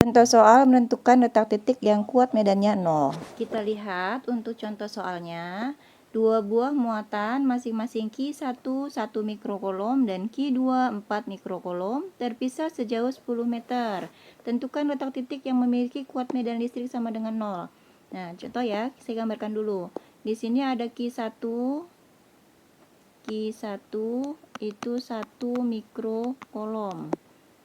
Contoh soal menentukan letak titik yang kuat medannya 0. Kita lihat untuk contoh soalnya. Dua buah muatan masing-masing Q1 1 mikrokolom dan Q2 4 mikrokolom terpisah sejauh 10 meter. Tentukan letak titik yang memiliki kuat medan listrik sama dengan 0. Nah, contoh ya, saya gambarkan dulu. Di sini ada Q1 itu 1 mikrokolom.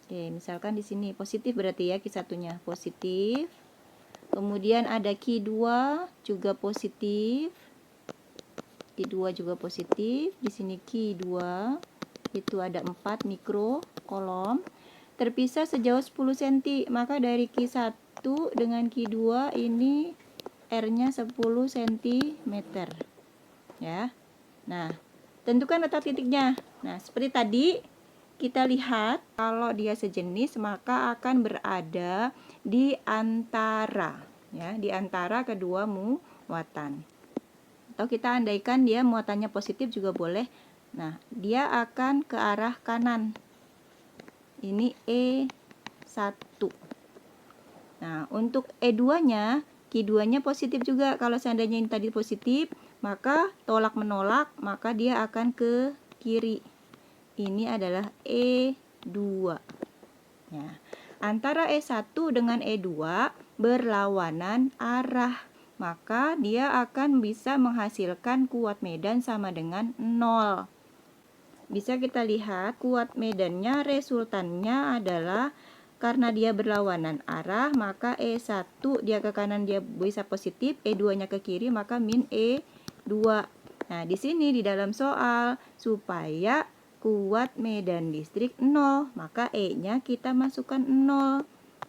Oke, misalkan di sini positif berarti ya Q1-nya positif. Kemudian ada Q2 juga positif. Q2 juga positif. Di sini Q2 itu ada 4 mikrokolom. Terpisah sejauh 10 cm. Maka dari Q1 dengan Q2 ini R-nya 10 cm. Ya. Nah, tentukan letak titiknya. Nah, seperti tadi kita lihat kalau dia sejenis maka akan berada di antara ya, di antara kedua muatan. Atau kita andaikan dia muatannya positif juga boleh. Nah, dia akan ke arah kanan. Ini E1. Nah, untuk E2-nya, Q2-nya positif juga. Kalau seandainya ini tadi positif, maka tolak menolak, maka dia akan ke kiri. Ini adalah E2. Ya. Antara E1 dengan E2 berlawanan arah. Maka dia akan bisa menghasilkan kuat medan sama dengan 0. Bisa kita lihat kuat medannya resultannya adalah karena dia berlawanan arah, maka E1 dia ke kanan dia bisa positif, E2-nya ke kiri, maka min E2. Nah, di sini di dalam soal supaya kuat medan listrik 0, maka E-nya kita masukkan 0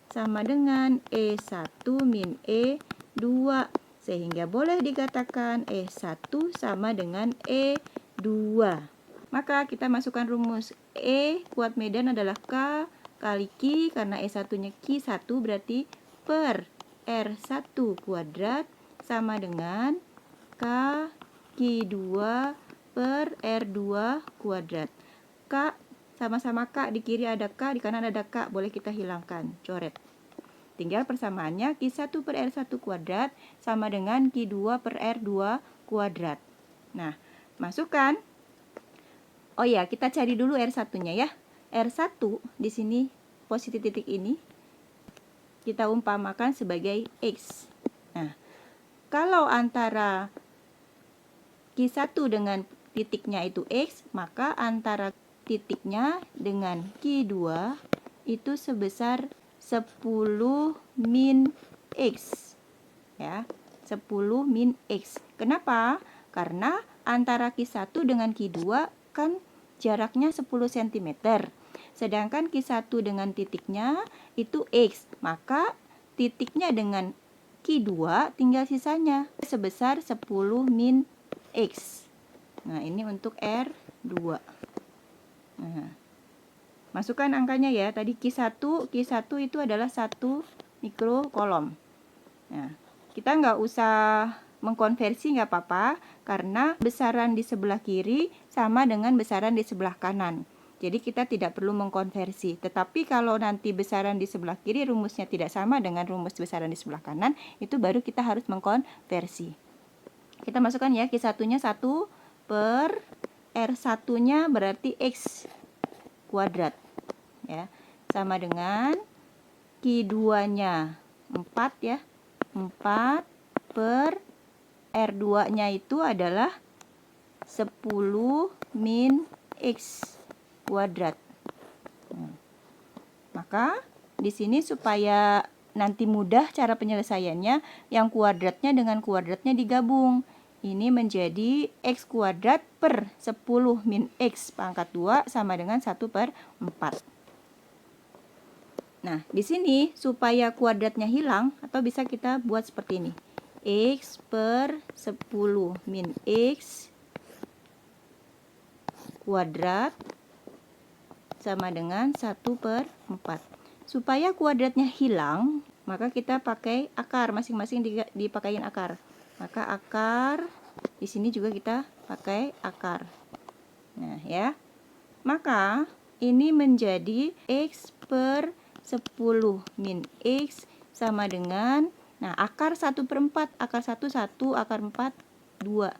sama dengan E1 min E2. Sehingga boleh dikatakan E1 sama dengan E2. Maka kita masukkan rumus E kuat medan adalah K kali Q, karena E1-nya Q1 berarti per R1 kuadrat sama dengan K Q2 per R2 kuadrat. K sama-sama K, di kiri ada K, di kanan ada K, boleh kita hilangkan, coret. Tinggal persamaannya Q1 per R1 kuadrat sama dengan Q2 per R2 kuadrat. Nah, masukkan. Oh ya, kita cari dulu R1-nya ya. R1 di sini posisi titik ini kita umpamakan sebagai X. Nah, kalau antara Q1 dengan titiknya itu X, maka antara titiknya dengan Q2 itu sebesar 10 min X. Ya, 10 min X. Kenapa? Karena antara Q1 dengan Q2 kan jaraknya 10 cm. Sedangkan Q1 dengan titiknya itu X. Maka titiknya dengan Q2 tinggal sisanya sebesar 10 min X. Nah, ini untuk R2. Nah, masukkan angkanya ya. Tadi Q1 itu adalah 1 mikrokolom. Nah, kita nggak usah mengkonversi, nggak apa-apa, karena besaran di sebelah kiri sama dengan besaran di sebelah kanan. Jadi kita tidak perlu mengkonversi. Tetapi kalau nanti besaran di sebelah kiri rumusnya tidak sama dengan rumus besaran di sebelah kanan, itu baru kita harus mengkonversi. Kita masukkan ya, Q1-nya 1 per R1-nya berarti X kuadrat. Ya, sama dengan Q2-nya 4 ya. 4 per R2-nya itu adalah 10 min X kuadrat. Maka di sini supaya nanti mudah cara penyelesaiannya, yang kuadratnya dengan kuadratnya digabung. Ini menjadi X kuadrat per 10 min X pangkat 2 sama dengan 1 per 4. Nah, di sini supaya kuadratnya hilang, atau bisa kita buat seperti ini. X per 10 min X kuadrat sama dengan 1 per 4. Supaya kuadratnya hilang, maka kita pakai akar, masing-masing dipakain akar. Maka akar, di sini juga kita pakai akar. Nah, ya. Maka ini menjadi X per 10 min X sama dengan, nah akar 1/4, akar 1, 1, akar 4, 2.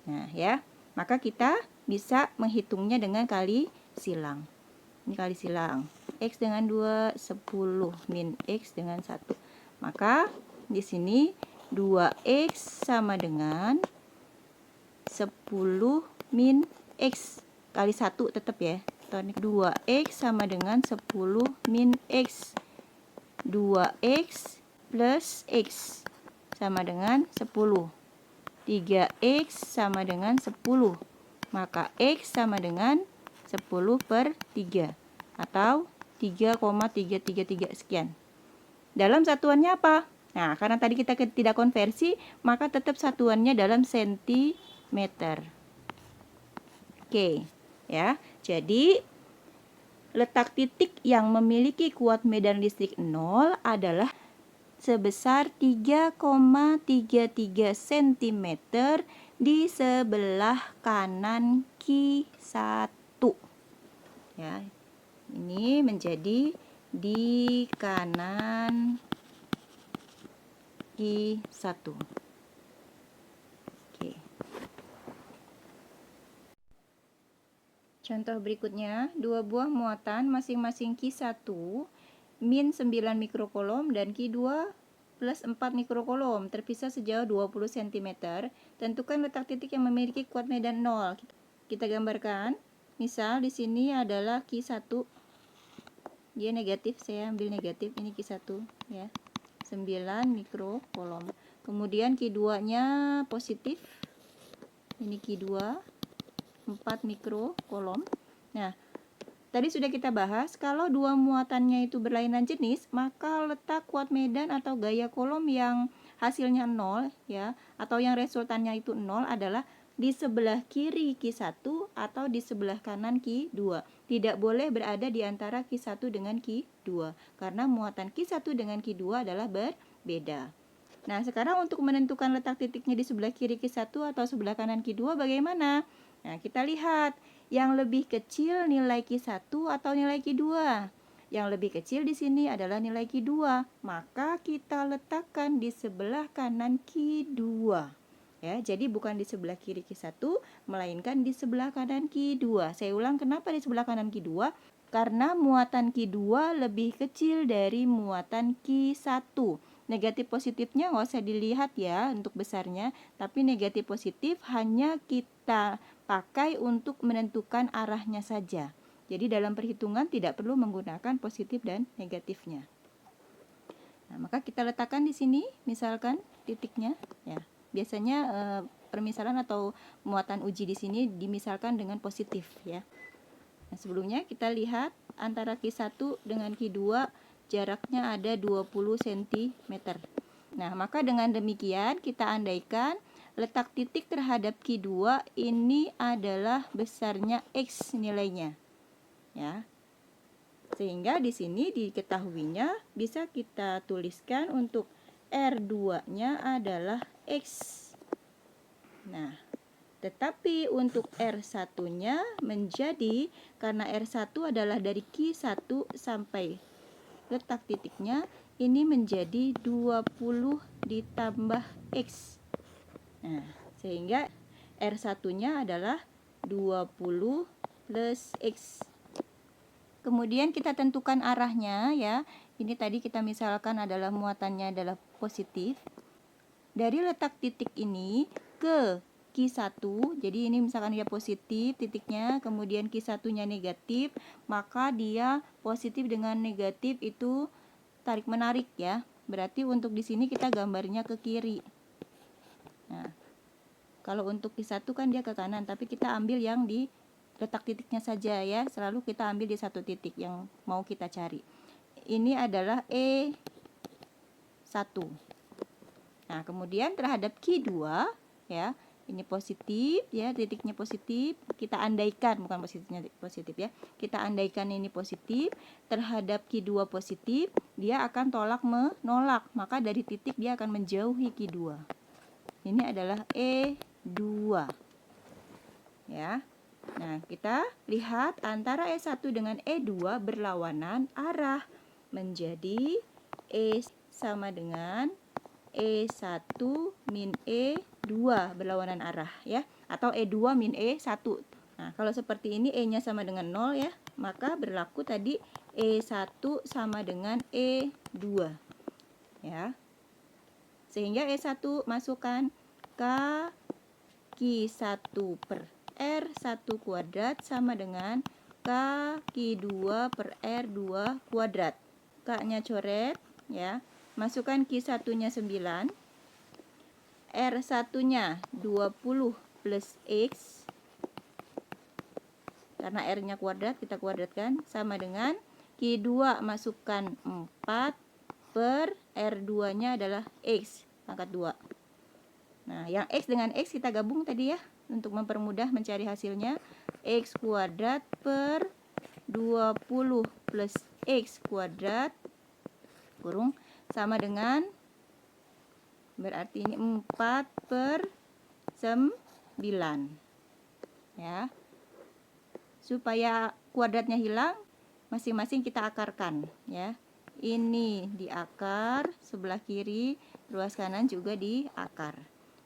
Nah ya, maka kita bisa menghitungnya dengan kali silang. Ini kali silang. X dengan 2, 10 min X dengan 1. Maka di sini 2X sama dengan 10 min X kali 1 tetap ya. 2X sama dengan 10 min X. 2X plus X sama dengan 10. 3X sama dengan 10. Maka X sama dengan 10/3 atau 3,333 sekian. Dalam satuannya apa? Nah, karena tadi kita tidak konversi, maka tetap satuannya dalam sentimeter. Oke, ya. Jadi letak titik yang memiliki kuat medan listrik 0 adalah sebesar 3,33 cm di sebelah kanan Q1. Ya. Ini menjadi di kanan Q1. Oke. Contoh berikutnya, dua buah muatan masing-masing Q1 min 9 mikrokolom dan Q2 plus 4 mikrokolom terpisah sejauh 20 cm. Tentukan letak titik yang memiliki kuat medan 0. Kita gambarkan. Misal di sini adalah Q1. Dia negatif, saya ambil negatif, ini Q1 ya. 9 mikrokolom. Kemudian Q2-nya positif. Ini Q2 4 mikrokolom. Nah, tadi sudah kita bahas, kalau dua muatannya itu berlainan jenis, maka letak kuat medan atau gaya kolom yang hasilnya 0 ya, atau yang resultannya itu 0 adalah di sebelah kiri Q1 atau di sebelah kanan Q2. Tidak boleh berada di antara Q1 dengan Q2 karena muatan Q1 dengan Q2 adalah berbeda. Nah, sekarang untuk menentukan letak titiknya di sebelah kiri Q1 atau sebelah kanan Q2 bagaimana? Nah, kita lihat yang lebih kecil nilai Q1 atau nilai Q2. Yang lebih kecil di sini adalah nilai Q2. Maka kita letakkan di sebelah kanan Q2. Ya, jadi bukan di sebelah kiri Q1, melainkan di sebelah kanan Q2. Saya ulang, kenapa di sebelah kanan Q2? Karena muatan Q2 lebih kecil dari muatan Q1. Negatif positifnya nggak usah dilihat ya untuk besarnya, tapi negatif positif hanya kita pakai untuk menentukan arahnya saja. Jadi dalam perhitungan tidak perlu menggunakan positif dan negatifnya. Nah, maka kita letakkan di sini misalkan titiknya ya. Biasanya permisalan atau muatan uji di sini dimisalkan dengan positif ya. Nah, sebelumnya kita lihat antara Q1 dengan Q2 jaraknya ada 20 cm. Nah, maka dengan demikian kita andaikan letak titik terhadap Q2 ini adalah besarnya X nilainya. Ya. Sehingga di sini diketahuinya bisa kita tuliskan untuk R2-nya adalah X. Nah, tetapi untuk R1-nya menjadi, karena R1 adalah dari Q1 sampai letak titiknya, ini menjadi 20 ditambah X. Nah, sehingga R1-nya adalah 20 plus X. Kemudian kita tentukan arahnya ya. Ini tadi kita misalkan adalah muatannya adalah positif. Dari letak titik ini ke Q1, jadi ini misalkan dia positif titiknya, kemudian Q1-nya negatif, maka dia positif dengan negatif itu tarik menarik ya. Berarti untuk di sini kita gambarnya ke kiri. Nah, kalau untuk Q1 kan dia ke kanan, tapi kita ambil yang di letak titiknya saja ya. Selalu kita ambil di satu titik yang mau kita cari. Ini adalah E1. Nah, kemudian terhadap Q2 ya, ini positif ya, titiknya positif, kita andaikan, bukan positifnya positif ya, kita andaikan ini positif, terhadap Q2 positif, dia akan tolak menolak, maka dari titik dia akan menjauhi Q2. Ini adalah E2 ya. Nah, kita lihat antara E1 dengan E2 berlawanan arah, menjadi E sama dengan E1 min E2 berlawanan arah ya, atau E2 min E1. Nah, kalau seperti ini E-nya sama dengan 0 ya, maka berlaku tadi E1 sama dengan E2 ya. Sehingga E1 masukkan Q1 per R1 kuadrat sama dengan Q2 per R2 kuadrat. K-nya coret ya. Masukkan Q1-nya 9, R1-nya 20 plus X, karena R-nya kuadrat kita kuadratkan, sama dengan Q2 masukkan 4 per R2-nya adalah X pangkat 2. Nah, yang X dengan X kita gabung tadi ya, untuk mempermudah mencari hasilnya. X kuadrat per 20 plus X kuadrat kurung sama dengan, berarti ini 4 per 9 ya. Supaya kuadratnya hilang, masing-masing kita akarkan ya. Ini diakar sebelah kiri, ruas kanan juga diakar.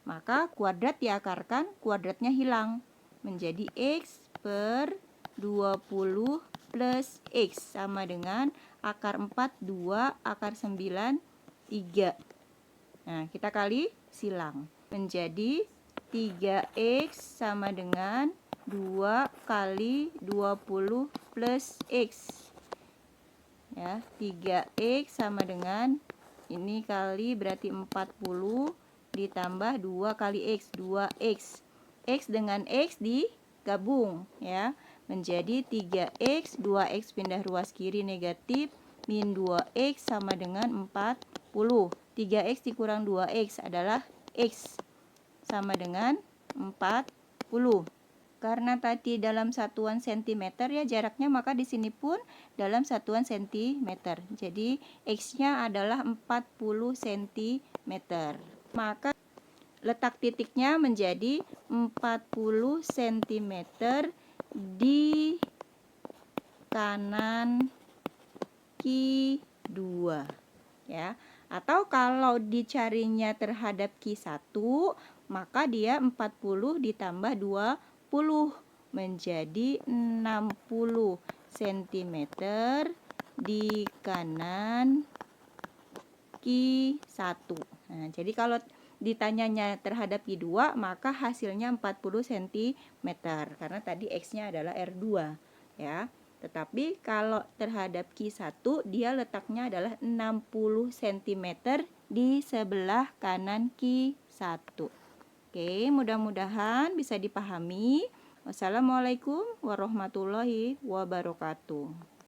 Maka kuadrat diakarkan, kuadratnya hilang menjadi X per 20 plus X sama dengan akar 4 2, akar 9 3. Nah, kita kali silang menjadi 3X sama dengan 2 kali 20 plus X ya. 3X sama dengan ini kali berarti 40 ditambah 2 kali X, 2X. X dengan X digabung ya, menjadi 3X, 2X pindah ruas kiri negatif, min 2X sama dengan 40. 3X dikurang 2X adalah X sama dengan 40. Karena tadi dalam satuan cm ya jaraknya, maka di sini pun dalam satuan cm. Jadi X-nya adalah 40 cm. Maka letak titiknya menjadi 40 cm di kanan Q2 ya. Atau kalau dicarinya terhadap Q1, maka dia 40 ditambah 20 menjadi 60 cm di kanan Q1. Nah, jadi kalau ditanyanya terhadap Q2, maka hasilnya 40 cm karena tadi X-nya adalah R2 ya. Tetapi kalau terhadap Q1, dia letaknya adalah 60 cm di sebelah kanan Q1. Oke, mudah-mudahan bisa dipahami. Wassalamualaikum warahmatullahi wabarakatuh.